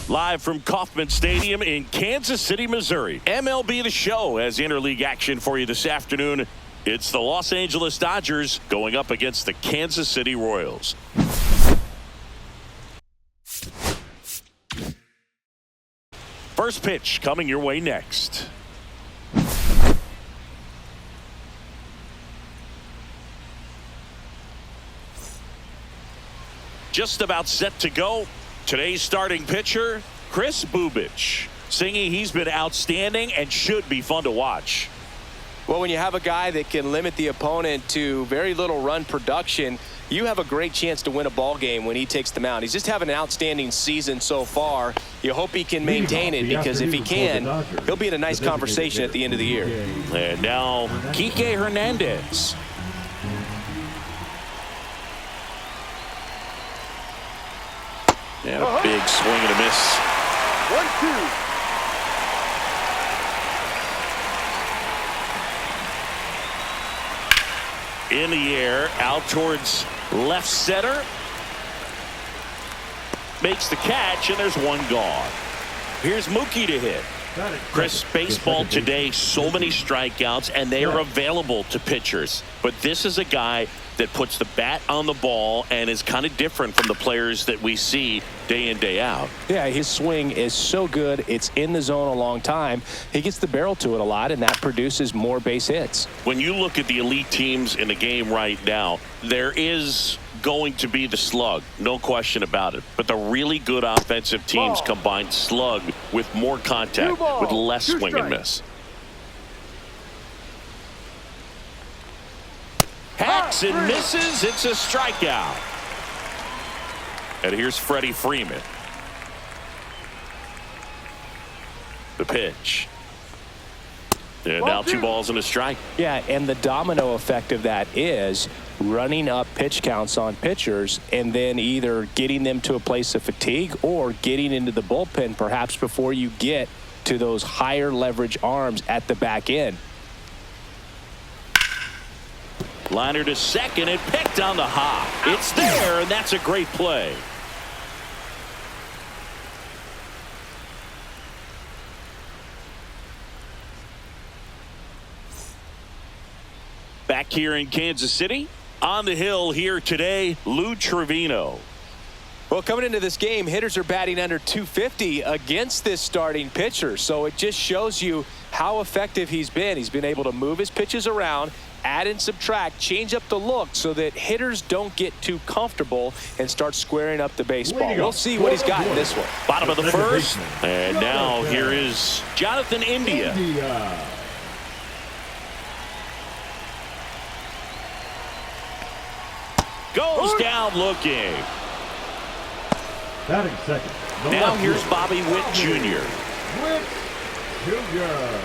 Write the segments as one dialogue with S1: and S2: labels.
S1: Live from Kauffman Stadium in Kansas City, Missouri. MLB The Show has interleague action for you this afternoon. It's the Los Angeles Dodgers going up against the Kansas City Royals. First pitch coming your way next. Just about set to go. Today's starting pitcher, Kris Bubic, singing he's been outstanding and should be fun to watch.
S2: Well, when you have a guy that can limit the opponent to very little run production, you have a great chance to win a ball game when he takes the mound. He's just having an outstanding season so far. You hope he can maintain it, because if he can, he'll be in a nice conversation at the end of the year.
S1: And now Kike Hernandez. And a big swing and a miss. 1-2. In the air, out towards left center. Makes the catch, and there's one gone. Here's Mookie to hit. Chris, baseball today, so many strikeouts, and they are available to pitchers. But this is a guy that puts the bat on the ball and is kind of different from the players that we see day in, day out.
S2: Yeah, his swing is so good. It's in the zone a long time. He gets the barrel to it a lot, and that produces more base hits.
S1: When you look at the elite teams in the game right now, there is going to be the slug, no question about it. But the really good offensive teams combine slug with more contact, with less swing and miss. Hacks and misses. It's a strikeout. And here's Freddie Freeman. The pitch. And now 2 balls and a strike.
S2: Yeah, and the domino effect of that is running up pitch counts on pitchers and then either getting them to a place of fatigue or getting into the bullpen perhaps before you get to those higher leverage arms at the back end.
S1: Liner to second and picked on the hop. It's there, and that's a great play. Back here in Kansas City, on the hill here today, Lou Trevino.
S2: Well, coming into this game, hitters are batting under 250 against this starting pitcher. So it just shows you how effective he's been. He's been able to move his pitches around, add and subtract, change up the look so that hitters don't get too comfortable and start squaring up the baseball. We'll see what he's got in this one.
S1: Bottom of the first. And now here is Jonathan India. Goes down looking.
S3: Batting second.
S1: Now here's Bobby Witt Jr.
S3: Witt Jr.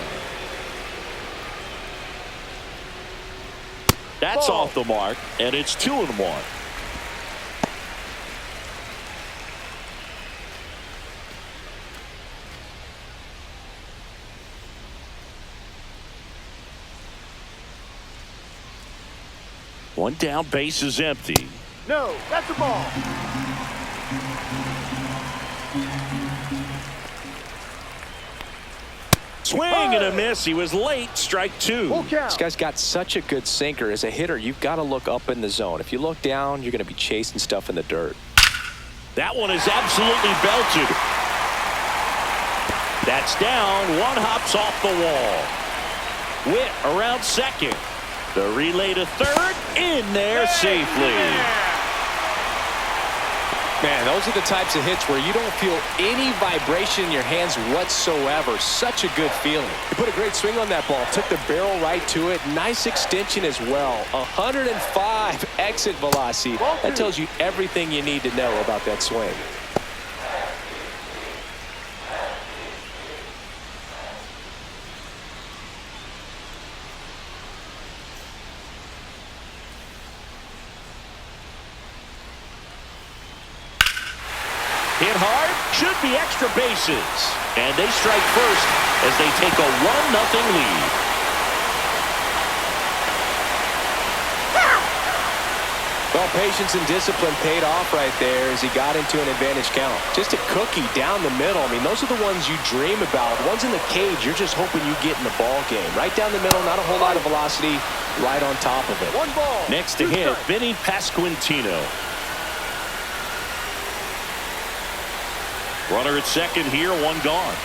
S1: That's off the mark, and it's 2-1. One down, base is empty.
S4: No, that's a ball.
S1: Swing and a miss. He was late. Strike 2.
S2: This guy's got such a good sinker. As a hitter, you've got to look up in the zone. If you look down, you're going to be chasing stuff in the dirt.
S1: That one is absolutely belted. That's down. One hops off the wall. Witt around second. The relay to third. In there safely.
S2: Man, those are the types of hits where you don't feel any vibration in your hands whatsoever. Such a good feeling. He put a great swing on that ball. Took the barrel right to it. Nice extension as well. 105 exit velocity. That tells you everything you need to know about that swing.
S1: Hit hard, should be extra bases. And they strike first as they take a 1-0 lead.
S2: Well, patience and discipline paid off right there as he got into an advantage count. Just a cookie down the middle. I mean, those are the ones you dream about. The ones in the cage, you're just hoping you get in the ball game. Right down the middle, not a whole lot of velocity, right on top of it.
S3: One ball.
S1: Next to hit, Vinny Pasquantino. Runner at second here, one gone.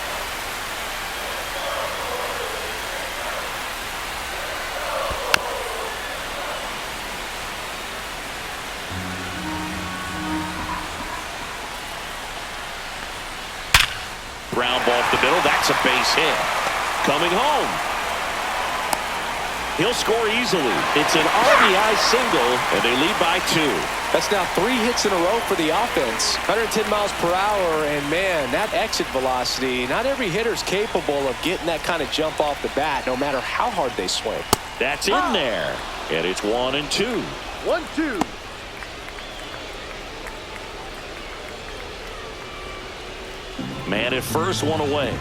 S1: Ground ball up the middle. That's a base hit. Coming home. He'll score easily. It's an RBI single, and they lead by 2.
S2: That's now 3 hits in a row for the offense. 110 miles per hour, and man, that exit velocity, not every hitter's capable of getting that kind of jump off the bat, no matter how hard they swing.
S1: That's in there, and it's 1-2.
S3: 1-2.
S1: Man at first, one away.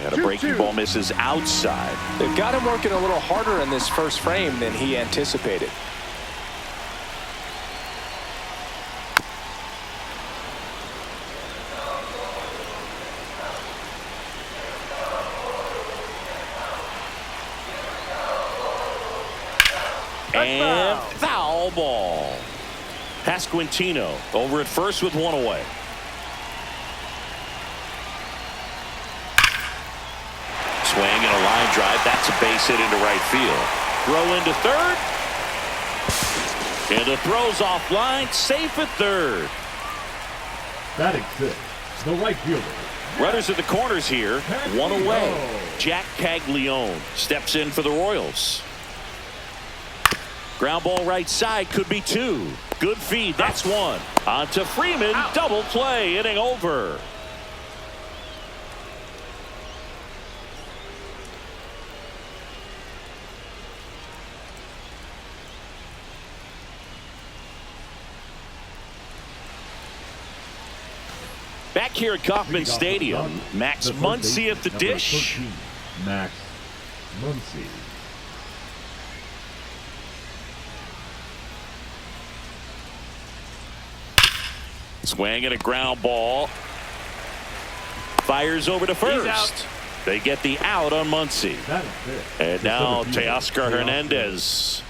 S1: And a breaking ball misses outside.
S2: They've got him working a little harder in this first frame than he anticipated.
S1: And foul ball. Pasquantino over at first with one away. Swing and a line drive. That's a base hit into right field. Throw into third. And the throw's offline. Safe at third.
S3: Batting 6. The right fielder.
S1: Runners at the corners here. One away. Jack Caglione steps in for the Royals. Ground ball right side, could be 2. Good feed, that's 1. On to Freeman, double play, inning over. Back here at Kauffman Stadium, Max Muncy at the dish.
S3: Max Muncy.
S1: Swing and a ground ball. Fires over to first. They get the out on Muncy. And now Teoscar Hernandez.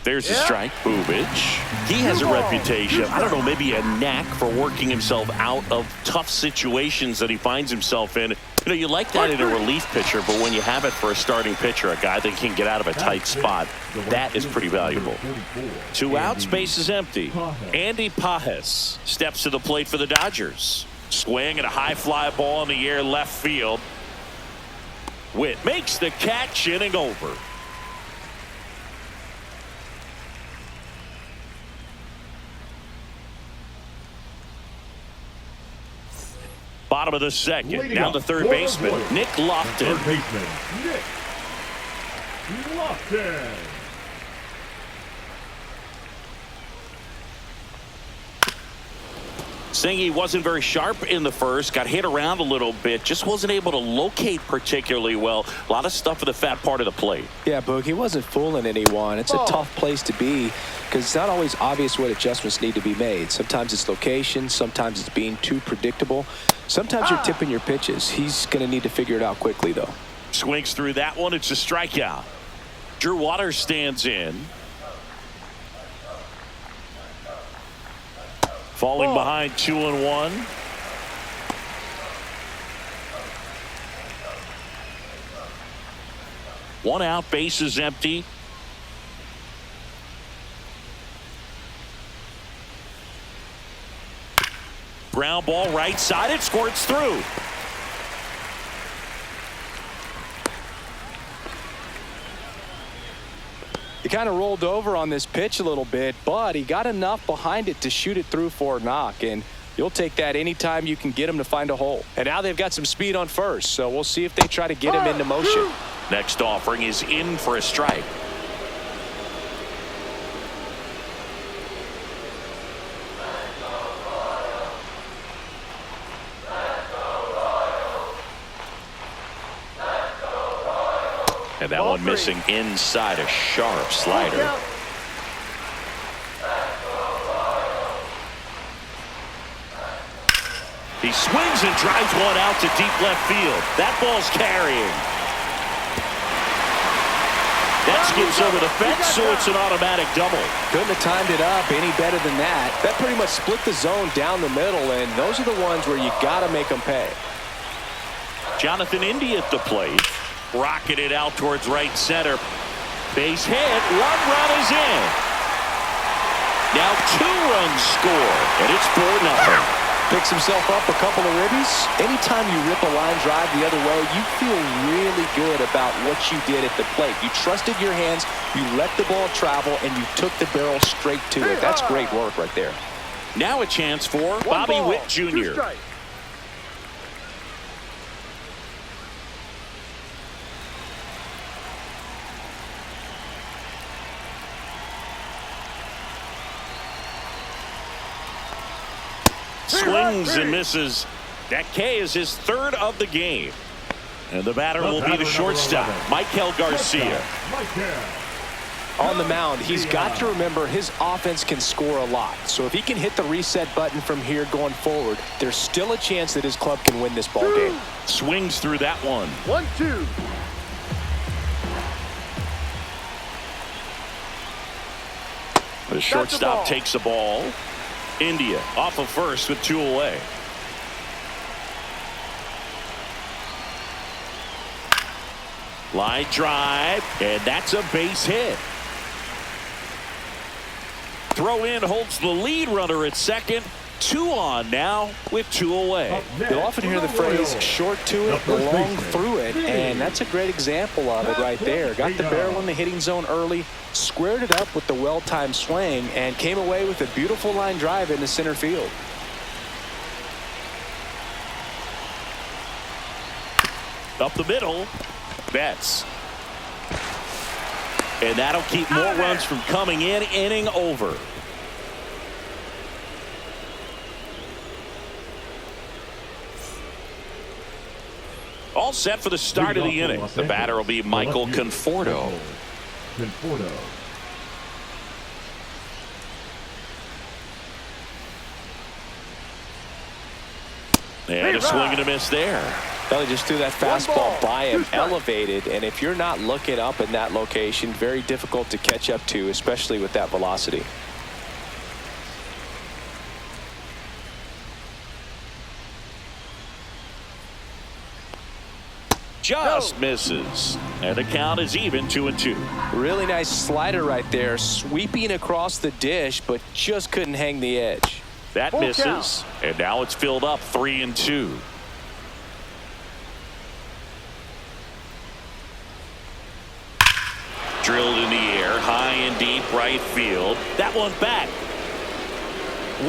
S1: There's a strike. Bubich. He has a reputation, I don't know, maybe a knack for working himself out of tough situations that he finds himself in. You know, you like that in a relief pitcher, but when you have it for a starting pitcher, a guy that can get out of a tight spot, that is pretty valuable. 2 outs, base is empty. Andy Pajes steps to the plate for the Dodgers. Swing and a high fly ball in the air left field. Witt makes the catch, inning over. Bottom of the second, down to third baseman, Nick Lofton.
S3: Nick Lofton.
S1: Singy wasn't very sharp in the first, got hit around a little bit, just wasn't able to locate particularly well. A lot of stuff at the fat part of the plate.
S2: Yeah, Boog, he wasn't fooling anyone. It's a tough place to be because it's not always obvious what adjustments need to be made. Sometimes it's location, sometimes it's being too predictable. Sometimes you're tipping your pitches. He's going to need to figure it out quickly, though.
S1: Swings through that one. It's a strikeout. Drew Waters stands in. Falling behind 2-1. One out, base is empty. Ground ball right side, it squirts through.
S2: He kind of rolled over on this pitch a little bit, but he got enough behind it to shoot it through for a knock, and you'll take that anytime you can get him to find a hole. And now they've got some speed on first, so we'll see if they try to get him into motion.
S1: Next offering is in for a strike. And that one missing inside a sharp slider. He swings and drives one out to deep left field. That ball's carrying. That skips over the fence, so it's an automatic double.
S2: Couldn't have timed it up any better than that. That pretty much split the zone down the middle, and those are the ones where you got to make them pay.
S1: Jonathan India at the plate. Rocketed out towards right center. Base hit. One run is in. Now 2 runs score, and it's 4-0.
S2: Picks himself up a couple of ribbies. Anytime you rip a line drive the other way, you feel really good about what you did at the plate. You trusted your hands, you let the ball travel, and you took the barrel straight to it. That's great work right there.
S1: Now a chance for Bobby Witt Jr. Swings and misses. That K is his 3rd of the game. And the batter will be the shortstop, Michael Garcia.
S2: On the mound, he's got to remember his offense can score a lot. So if he can hit the reset button from here going forward, there's still a chance that his club can win this ball game.
S1: Swings through that one.
S4: 1-2.
S1: The shortstop takes the ball. India off of first with 2 away. Line drive, and that's a base hit. Throw in holds the lead runner at second. 2 on now with 2 away.
S2: You'll often hear the phrase short to it, long through it, and that's a great example of it right there. Got the barrel in the hitting zone early, squared it up with the well-timed swing, and came away with a beautiful line drive into center field.
S1: Up the middle, Betts. And that'll keep more runs from coming in. Inning over. All set for the start of the inning. The batter will be Michael Conforto. And a swing and a miss there.
S2: Well, he just threw that fastball by him, elevated, and if you're not looking up in that location, very difficult to catch up to, especially with that velocity.
S1: Just misses. And the count is even 2-2.
S2: Really nice slider right there, sweeping across the dish, but just couldn't hang the edge.
S1: That misses. And now it's filled up 3-2. Drilled in the air, high and deep right field. That one back.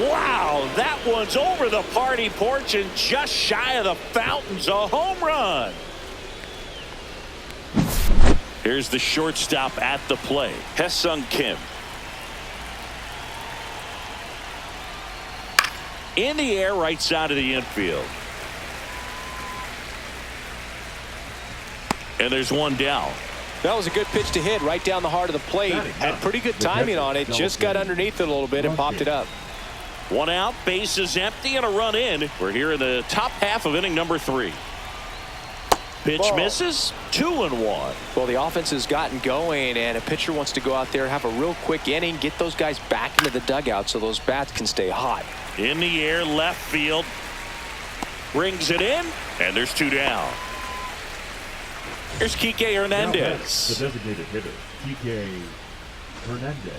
S1: Wow, that one's over the party porch and just shy of the fountains. A home run. Here's the shortstop at the plate, Haesung Kim. In the air, right side of the infield. And there's one down.
S2: That was a good pitch to hit right down the heart of the plate. Had pretty good timing on it. Just got underneath it a little bit and popped it up.
S1: 1 out, base is empty, and a run in. We're here in the top half of inning number 3. Pitch misses. 2-1.
S2: Well, the offense has gotten going, and a pitcher wants to go out there, have a real quick inning, get those guys back into the dugout so those bats can stay hot.
S1: In the air, left field. Rings it in, and there's 2 down. Here's Kike Hernandez.
S3: The designated hitter, Kike Hernandez.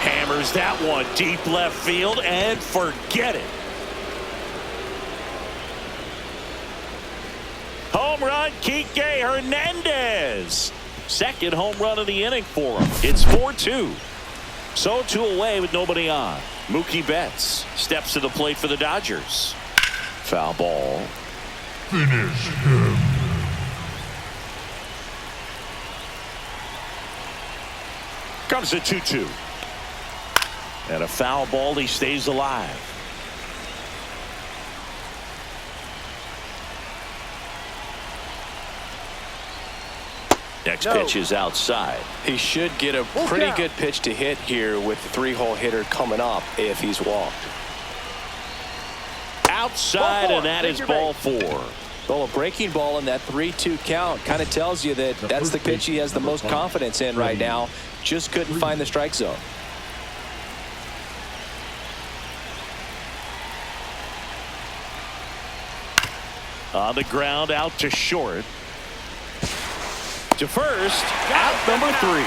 S1: Hammers that one deep left field and forget it. Home run, Kike Hernandez. Second home run of the inning for him. It's 4-2. So 2 away with nobody on. Mookie Betts steps to the plate for the Dodgers. Foul ball.
S5: Finish him.
S1: Comes a 2-2. And a foul ball. He stays alive. Next pitch is outside.
S2: He should get a pretty good pitch to hit here with the three-hole hitter coming up if he's walked.
S1: Outside, and that is ball 4.
S2: Well, a breaking ball in that 3-2 count kind of tells you that that's the pitch he has the most confidence in right now. Just couldn't find the strike zone.
S1: On the ground, out to short. To first, out number 3.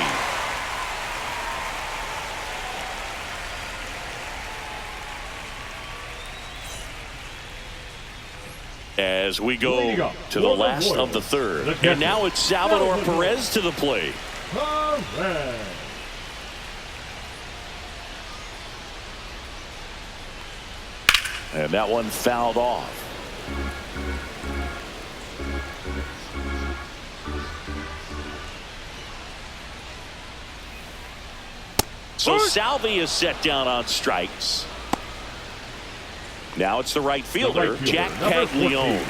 S1: As we go to the last of the third. And now it's Salvador Perez to the plate. And that one fouled off. So Salvi is set down on strikes. Now it's the right fielder, Jack Caglione.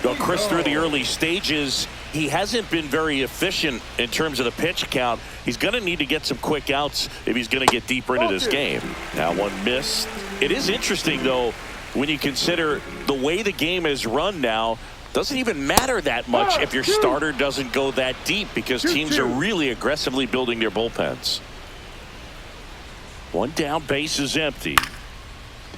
S1: Well, Chris, through the early stages, he hasn't been very efficient in terms of the pitch count. He's going to need to get some quick outs if he's going to get deeper into this game. That one missed. It is interesting, though, when you consider the way the game is run now. Doesn't even matter that much if your starter doesn't go that deep, because teams are really aggressively building their bullpens. One down, base is empty.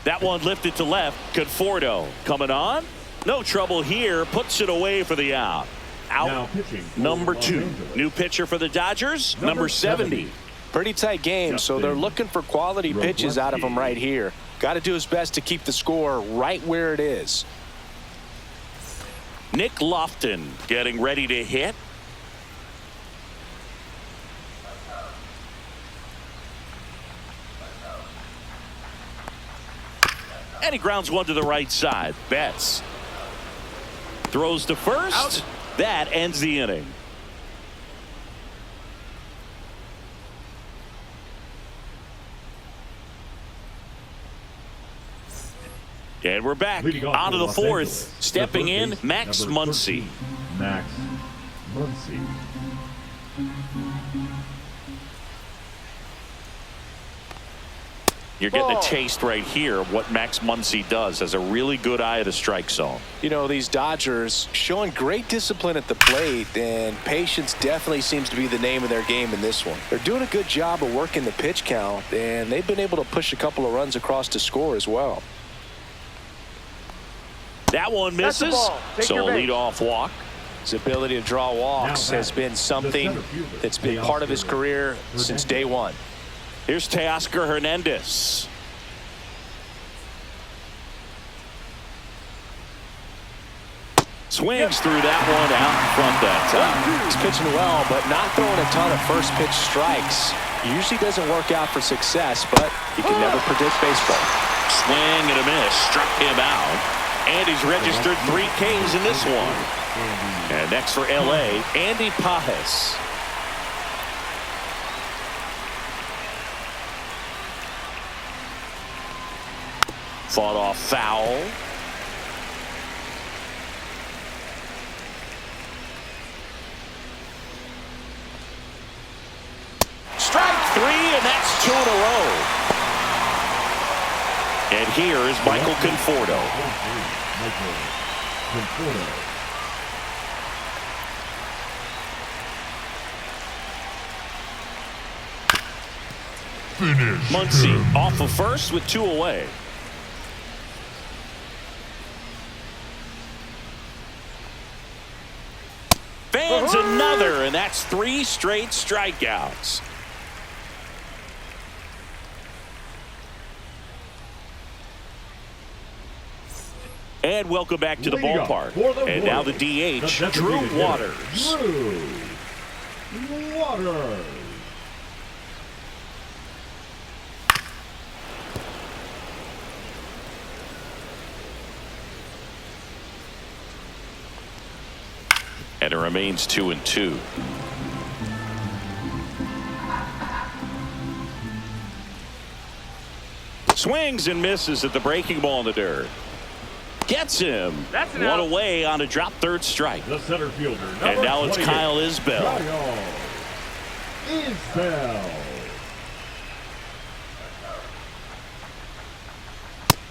S1: That one lifted to left. Conforto coming on. No trouble here. Puts it away for the out. Out number 2. New pitcher for the Dodgers, number 70.
S2: Pretty tight game, so they're looking for quality pitches out of him right here. Got to do his best to keep the score right where it is.
S1: Nick Lofton getting ready to hit. And he grounds one to the right side. Betts throws to first. Out. That ends the inning. And we're back on to the fourth. Stepping in, Max Muncy.
S3: Max Muncy.
S1: You're getting a taste right here of what Max Muncy does. Has a really good eye at the strike zone.
S2: You know, these Dodgers showing great discipline at the plate, and patience definitely seems to be the name of their game in this one. They're doing a good job of working the pitch count, and they've been able to push a couple of runs across to score as well.
S1: That one misses, so a leadoff walk.
S2: His ability to draw walks has been something that's been part of his career since day one.
S1: Here's Teoscar Hernandez. Swings through that one out in front that time.
S2: He's pitching well, but not throwing a ton of first pitch strikes. Usually doesn't work out for success, but you can never predict baseball.
S1: Swing and a miss, struck him out. And he's registered 3 Ks in this one. And next for LA, Andy Pajes. Fought off foul. Strike 3, and that's 2 in a row. And here is Michael Conforto.
S5: Finish.
S1: Muncy off of first with 2 away. Fans another, and that's 3 straight strikeouts. And welcome back to the ballpark. And now the DH, Drew Waters.
S3: Drew Waters.
S1: And it remains 2-2. Swings and misses at the breaking ball in the dirt. Gets him.
S4: That's an
S1: one
S4: out.
S1: away on a drop third strike.
S3: The center fielder, number
S1: And now it's
S3: 28,
S1: Kyle Isbell.
S3: Kyle Isbell.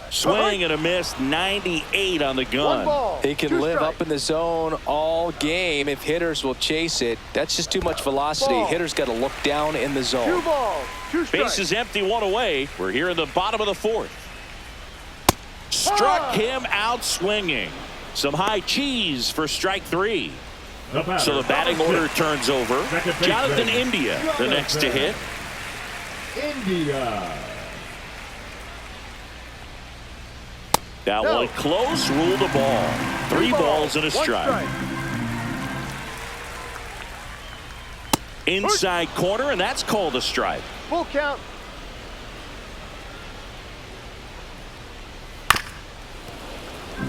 S1: Swing and a miss, 98 on the
S4: One
S1: gun.
S4: ball.
S2: He can
S4: Two
S2: live
S4: strikes.
S2: up in the zone all game if hitters will chase it. That's just too much velocity.
S4: Ball.
S2: Hitters got to look down in the
S4: Two
S2: zone.
S4: balls. Two strikes.
S1: Bases empty, one away. We're here in the bottom of the fourth. Struck him out swinging. Some high cheese for strike three.
S3: The batter,
S1: So the batting
S3: number
S1: order
S3: 6,
S1: turns over.
S3: second baseman,
S1: Jonathan India, the next to hit.
S3: India.
S1: That
S4: No.
S1: one close, rule the ball. Three balls and a
S4: One
S1: strike. Inside corner, and that's called a strike.
S4: Full count.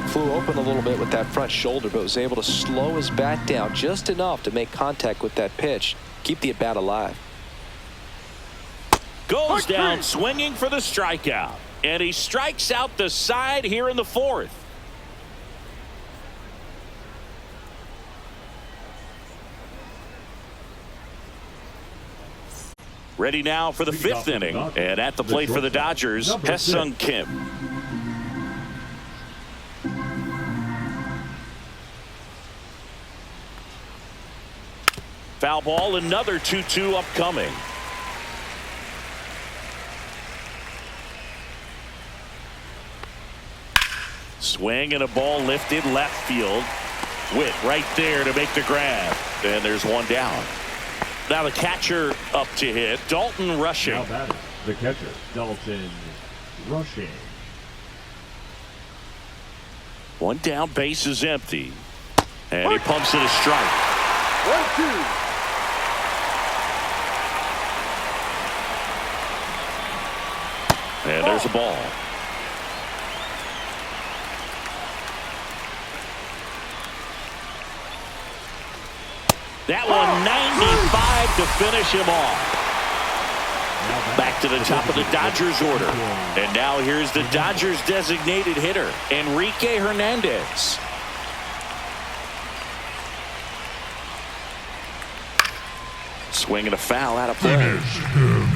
S2: Flew open a little bit with that front shoulder, but was able to slow his bat down just enough to make contact with that pitch. Keep the at-bat alive.
S1: Goes
S4: Strike
S1: down
S4: three.
S1: swinging for the strikeout. And he strikes out the side here in the fourth. Ready now for the fifth inning. And at the plate for the Dodgers,
S3: Number
S1: Hesung
S3: 6.
S1: Kim. Foul ball, another 2-2 upcoming. Swing and a ball lifted left field. Witt right there to make the grab. And there's one down. Now the catcher up to hit. Dalton rushing.
S3: Now batting, the catcher, Dalton rushing.
S1: One down, base is empty. And he pumps it a strike.
S4: 1-2.
S1: And there's a ball. That one 95 to finish him off. Back to the top of the Dodgers order. And now here's the Dodgers designated hitter, Enrique Hernandez. Swinging a foul out of play.
S5: Finish him.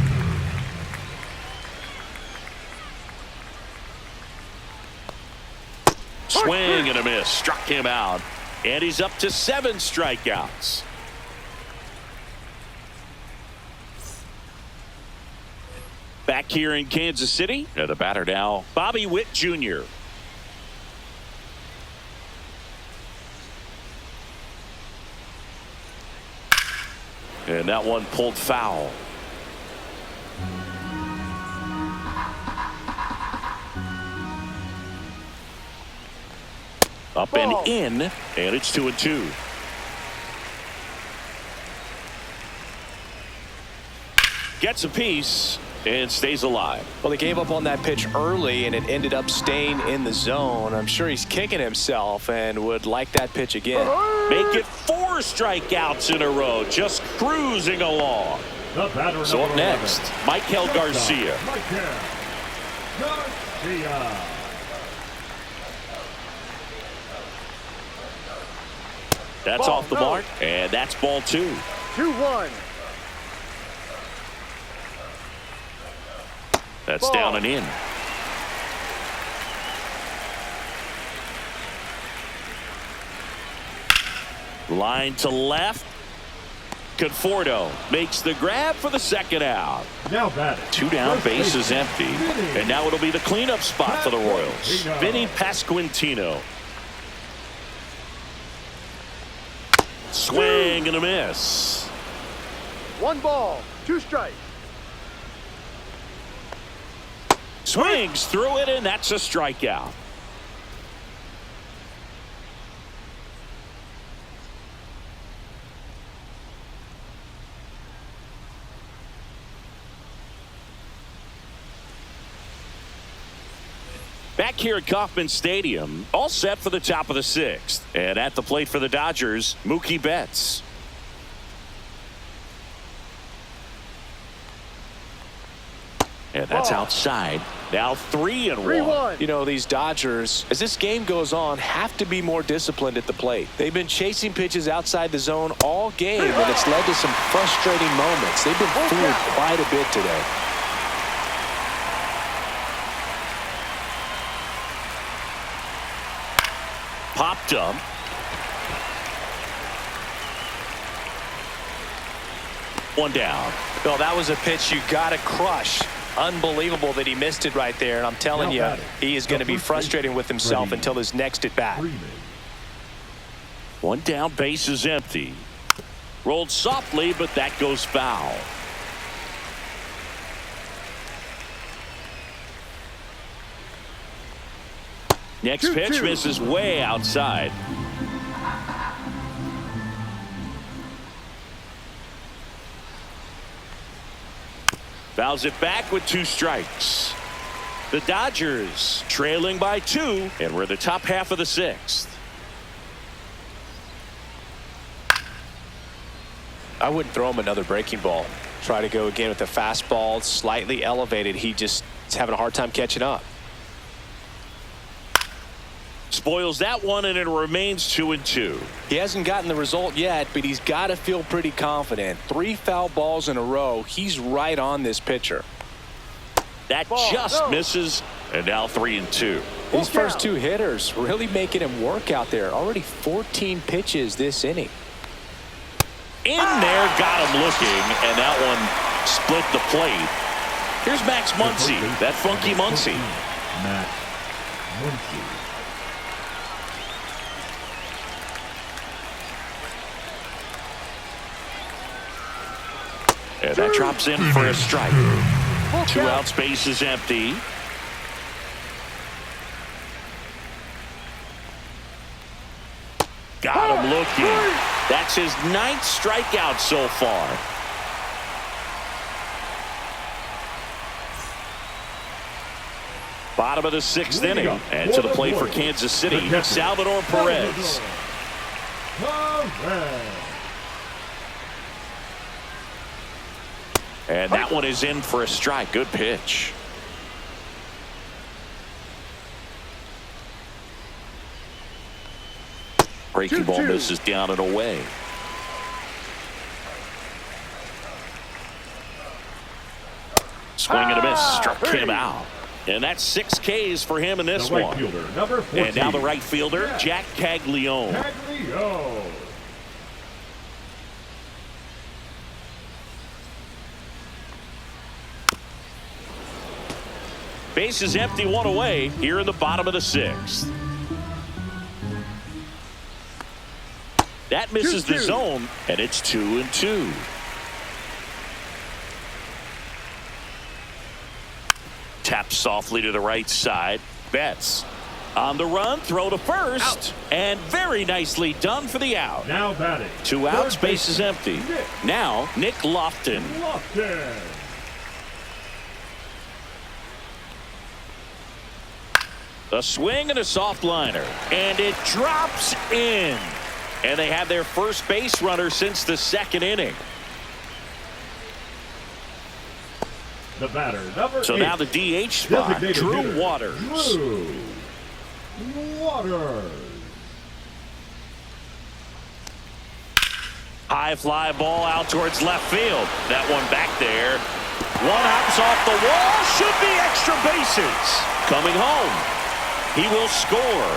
S1: Swing and a miss. Struck him out. And he's up to 7 strikeouts. Back here in Kansas City, the batter now, Bobby Witt Jr. And that one pulled foul. Up
S4: Ball.
S1: and in, and it's 2-2. Gets a piece and stays alive.
S2: Well, they gave up on that pitch early, and it ended up staying in the zone. I'm sure he's kicking himself and would like that pitch again.
S1: Make it 4 strikeouts in a row, just cruising along.
S3: The batter,
S1: So up
S3: number
S1: next,
S3: 11,
S1: Michael Garcia.
S3: Michael Garcia.
S1: That's
S4: Ball,
S1: off the
S4: no.
S1: mark, and that's ball 2.
S4: 2-1.
S1: That's
S4: Ball.
S1: down and in. Line to left. Conforto makes the grab for the second out.
S3: Now batting.
S1: 2 down,
S3: First
S1: base is
S3: baseman,
S1: empty.
S3: Vinny.
S1: And now it'll be the cleanup spot for the Royals.
S3: Pasquantino.
S1: Vinny Pasquantino. Swing and a miss.
S4: 1 ball. 2 strikes.
S1: Swings through it, and that's a strikeout. Back here at Kauffman Stadium, all set for the top of the 6th. And at the plate for the Dodgers, Mookie Betts. And that's
S4: Ball.
S1: outside. Now 3-1.
S4: 3-1.
S2: You know, these Dodgers, as this game goes on, have to be more disciplined at the plate. They've been chasing pitches outside the zone all game, and it's led to some frustrating moments. They've been fooled quite a bit today.
S1: Popped up. One down.
S2: Well, that was a pitch you got to crush. Unbelievable that he missed it right there. And I'm telling you, he is going to be frustrated with himself until his next at bat.
S1: One down, base is empty. Rolled softly, but that goes foul. Next pitch misses way outside. Fouls it back with 2 strikes. The Dodgers trailing by 2, and we're in the top half of the 6th.
S2: I wouldn't throw him another breaking ball. Try to go again with the fastball, slightly elevated. He just is having a hard time catching up.
S1: Spoils that one, and it remains 2-2.
S2: He hasn't gotten the result yet, but he's got to feel pretty confident. 3 foul balls in a row. He's right on this pitcher.
S1: That just misses, and now 3-2.
S2: These first 2 hitters really making him work out there. Already 14 pitches this inning.
S1: In there, got him looking, and that one split the plate. Here's Max Muncy, that funky Muncy.
S3: Max Muncy.
S1: And that drops in for a strike. 2 outs, base is empty. Got him looking. That's his 9th strikeout so far. Bottom of the 6th inning. And to the plate for Kansas City, Salvador Perez. And that one is in for a strike. Good pitch. Breaking ball misses down and away. Swing and a miss. Struck him out. And that's 6 Ks for him in this one.
S3: Number 14.
S1: And now the right fielder, Jack Caglione. Base is empty, 1 away here in the bottom of the 6th. That misses the zone, and it's 2-2. Taps softly to the right side. Betts on the run, throw to first, and very nicely done for the out.
S3: Now batting.
S1: 2 outs, base is empty. Now Nick Lofton. A swing and a soft liner, and it drops in. And they have their first base runner since the 2nd inning.
S3: The batter, number 8.
S1: Now the DH spot, Drew Waters.
S3: Drew Waters.
S1: High fly ball out towards left field. That one back there. 1 hops off the wall. Should be extra bases. Coming home. He will score.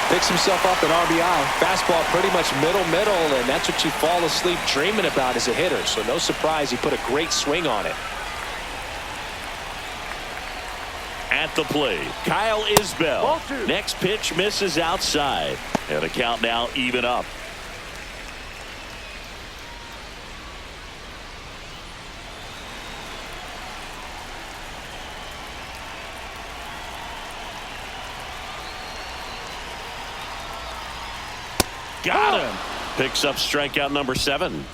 S2: Picks himself up an RBI. Fastball pretty much middle, and that's what you fall asleep dreaming about as a hitter. So no surprise he put a great swing on it.
S1: At the plate, Kyle Isbell. Next pitch misses outside. And the count now even up. Got him. Picks up strikeout number 7.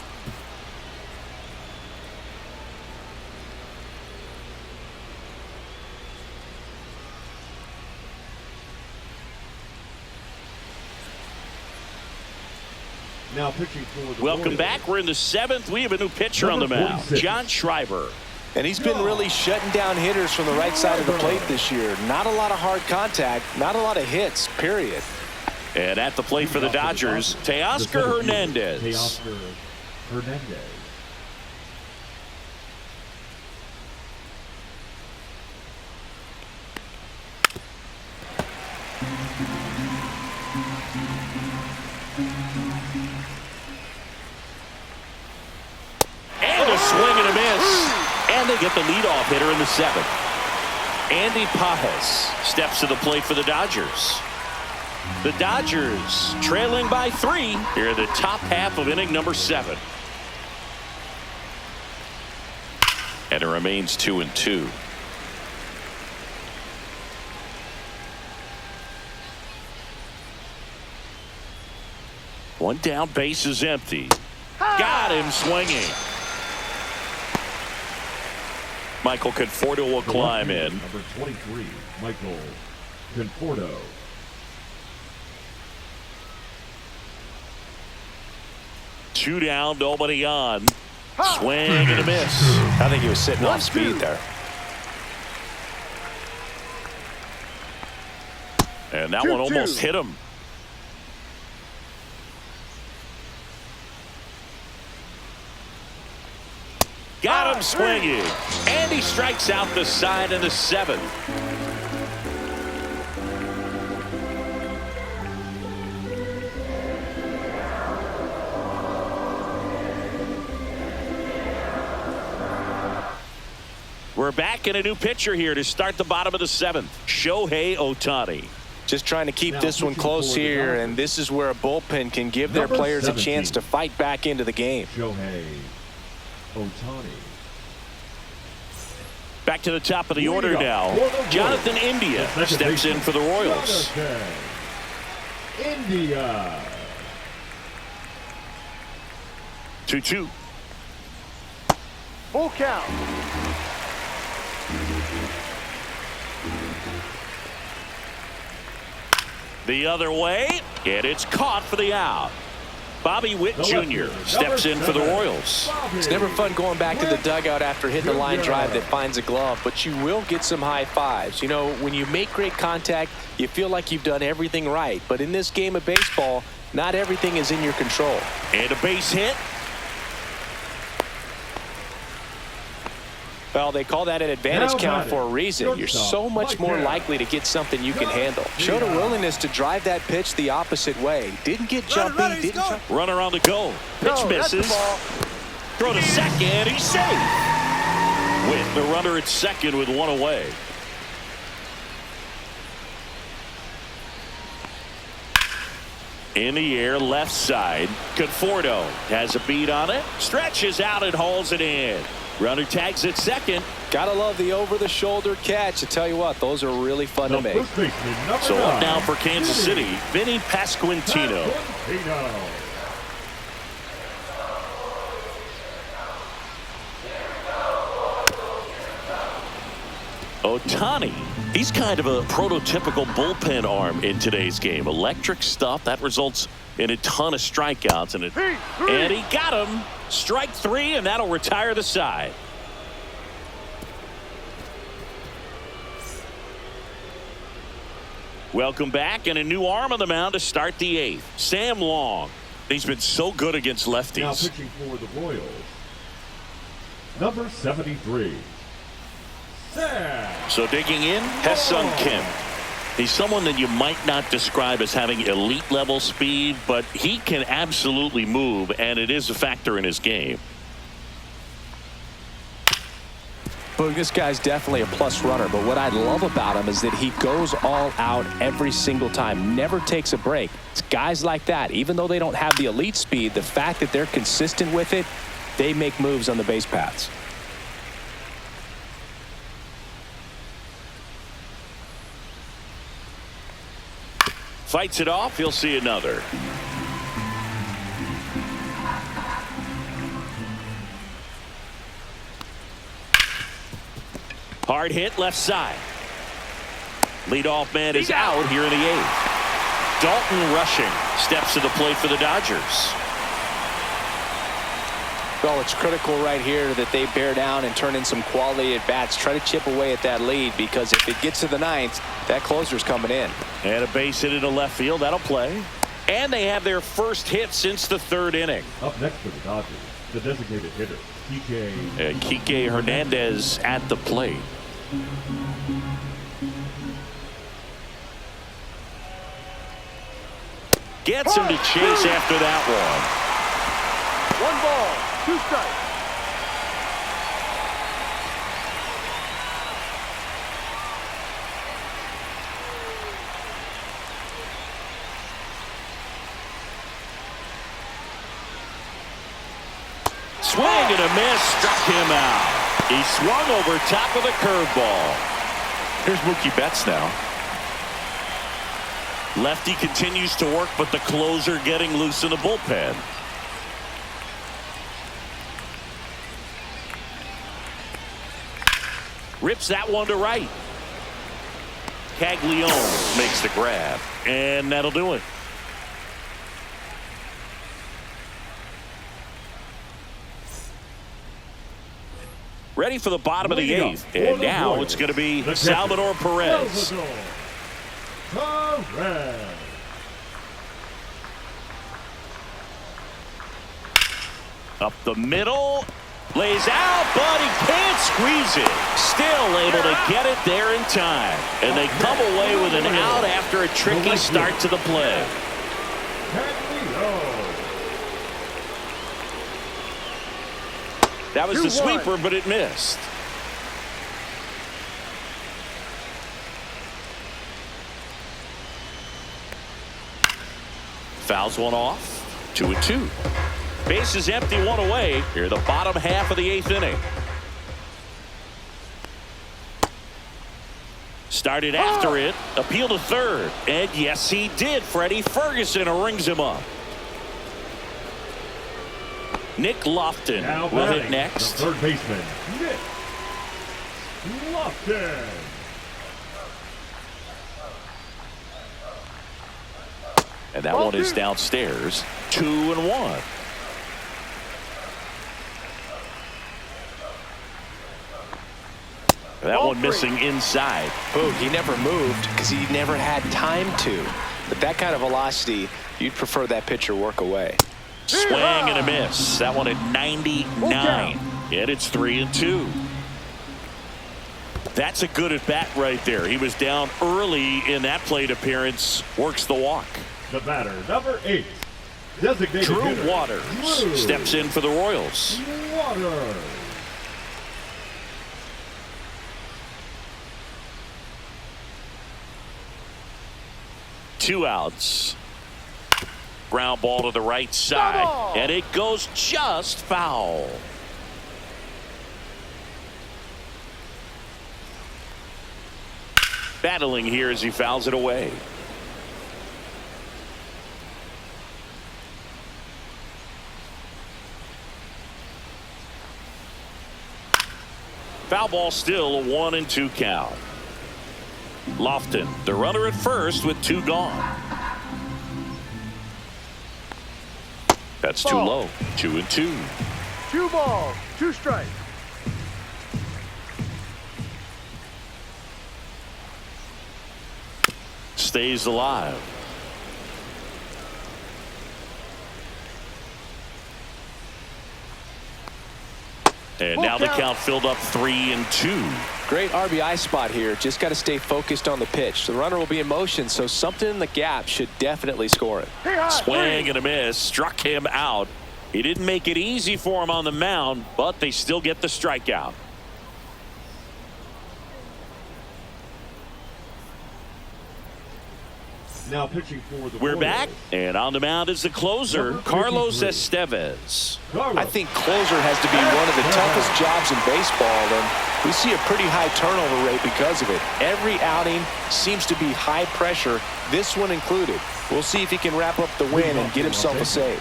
S3: Now pitching for the
S1: Welcome
S3: Warriors.
S1: back. We're in the 7th. We have a new pitcher on the mound. John Schreiber.
S2: And he's been really shutting down hitters from the right side of the plate this year. Not a lot of hard contact, not a lot of hits, period.
S1: And at the plate for the Dodgers, Teoscar Hernandez.
S3: Teoscar Hernandez.
S1: And a swing and a miss. And they get the leadoff hitter in the 7th. Andy Pajes steps to the plate for the Dodgers. The Dodgers trailing by 3 here in the top half of inning number 7. And it remains 2-2. One down, base is empty. Got him swinging. Michael Conforto will climb in.
S3: Number 23, Michael Conforto.
S1: Two down, nobody on. Swing and a miss.
S2: I think he was sitting off speed there.
S1: And that one almost hit him. Got him swinging. And he strikes out the side in the 7th. We're back in a new pitcher here to start the bottom of the 7th. Shohei Ohtani.
S2: Just trying to keep this one close here, and this is where a bullpen can give their players a chance to fight back into the game.
S3: Shohei Ohtani.
S1: Back to the top of the order now. Jonathan India steps in for the Royals.
S3: India.
S1: 2-2.
S4: Full count.
S1: The other way, and it's caught for the out. Bobby Witt Jr. steps in for the Royals.
S2: It's never fun going back to the dugout after hitting a line drive that finds a glove, but you will get some high fives. You know, when you make great contact, you feel like you've done everything right. But in this game of baseball, not everything is in your control.
S1: And a base hit.
S2: Well, they call that an advantage count for a reason. You're so much more likely to get something you can handle. Showed a willingness to drive that pitch the opposite way. Didn't get jumpy. Didn't jump.
S1: Runner on the go. Pitch misses. Throw to second. He's safe. With the runner at second with one away. In the air, left side. Conforto has a beat on it. Stretches out and hauls it in. Runner tags at second.
S2: Gotta love the over-the-shoulder catch. I tell you what, those are really fun to make.
S1: So up now for Kansas City, Vinny Pasquantino. Ohtani, he's kind of a prototypical bullpen arm in today's game. Electric stuff that results in a ton of strikeouts. And he got him. Strike 3, and that'll retire the side. Welcome back, and a new arm on the mound to start the 8th. Sam Long. He's been so good against lefties.
S3: Now pitching for the Royals, number 73.
S1: So digging in, Hesung Kim. He's someone that you might not describe as having elite level speed, but he can absolutely move, and it is a factor in his game.
S2: But this guy's definitely a plus runner, but what I love about him is that he goes all out every single time, never takes a break. It's guys like that, even though they don't have the elite speed, the fact that they're consistent with it, they make moves on the base paths.
S1: Fights it off. He'll see another. Hard hit left side. Leadoff man is out here in the 8th. Dalton Rushing steps to the plate for the Dodgers.
S2: Well, it's critical right here that they bear down and turn in some quality at bats. Try to chip away at that lead, because if it gets to the ninth, that closer's coming in.
S1: And a base hit into left field. That'll play. And they have their first hit since the third inning.
S3: Up next for the Dodgers, the designated hitter,
S1: Kike Hernandez at the plate. Gets him to chase after that one.
S4: 1 ball, 2 strikes.
S1: Swing and a miss, struck him out. He swung over top of the curveball. Here's Mookie Betts now. Lefty continues to work, but the closer getting loose in the bullpen. Rips that one to right. Caglione makes the grab, and that'll do it. Ready for the bottom of the 8th, and now it's going to be Salvador Perez. Up the middle, lays out, but he can't squeeze it. Still able to get it there in time, and they come away with an out after a tricky start to the play. That was the sweeper, but it missed. Fouls one off. 2-2. Base is empty, one away. Here, the bottom half of the 8th inning. Started after it. Appeal to third. And yes, he did. Freddie Ferguson rings him up. Nick Lofton will hit next.
S3: The third baseman, Nick Lofton.
S1: And that one is downstairs. 2-1. That one missing inside.
S2: Boog, he never moved because he never had time to. But that kind of velocity, you'd prefer that pitcher work away.
S1: Swing and a miss. That one at 99. And it's 3-2. That's a good at bat right there. He was down early in that plate appearance. Works the walk.
S3: The batter, number 8, designated
S1: Drew
S3: hitter,
S1: Waters steps in for the Royals.
S3: Waters.
S1: Two outs. Ground ball to the right side, and it goes just foul. Battling here as he fouls it away. Foul ball, still a 1-2 count. Lofton, the runner at first with 2 gone. That's too low. 2-2.
S4: 2 balls, 2 strikes.
S1: Stays alive. And now the count filled up 3-2.
S2: Great RBI spot here. Just got to stay focused on the pitch. The runner will be in motion, so something in the gap should definitely score it.
S1: Swing and a miss. Struck him out. He didn't make it easy for him on the mound, but they still get the strikeout.
S3: Now pitching for the
S1: We're
S3: Royals.
S1: back, and on the mound is the closer, Carlos Estevez.
S2: I think closer has to be one of the toughest jobs in baseball, and we see a pretty high turnover rate because of it. Every outing seems to be high pressure, this one included. We'll see if he can wrap up the win and get himself a save.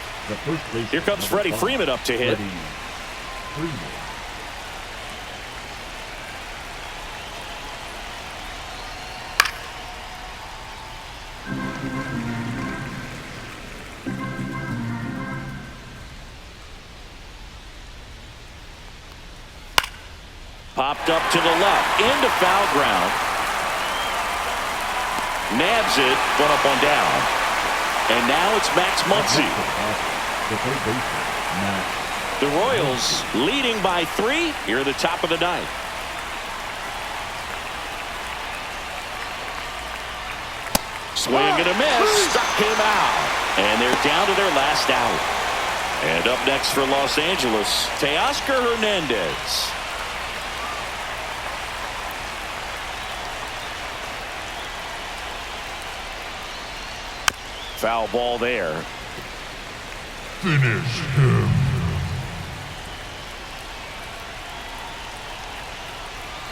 S1: Here comes Freddie Freeman up to hit. Popped up to the left. Into foul ground. Nabs it. One up, one down. And now it's Max Muncy.
S3: The third baseman, Max.
S1: The Royals leading by 3 here at the top of the ninth. Swing and a miss. Struck him out. And they're down to their last out. And up next for Los Angeles, Teoscar Hernandez. Foul ball there.
S5: Finish him.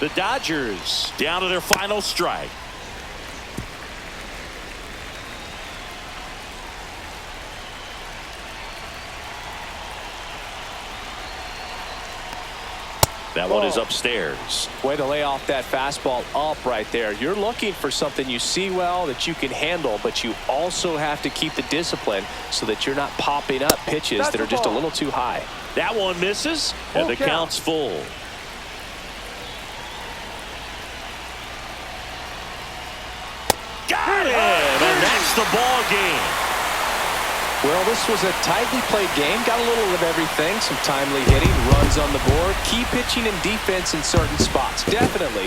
S1: The Dodgers down to their final strike. That one is upstairs.
S2: Way to lay off that fastball up right there. You're looking for something you see well that you can handle, but you also have to keep the discipline so that you're not popping up pitches that are just a little too high.
S1: That one misses, and the count's full. Got him, and that's the ball game.
S2: Well, this was a tightly played game. Got a little of everything. Some timely hitting, runs on the board, key pitching and defense in certain spots. Definitely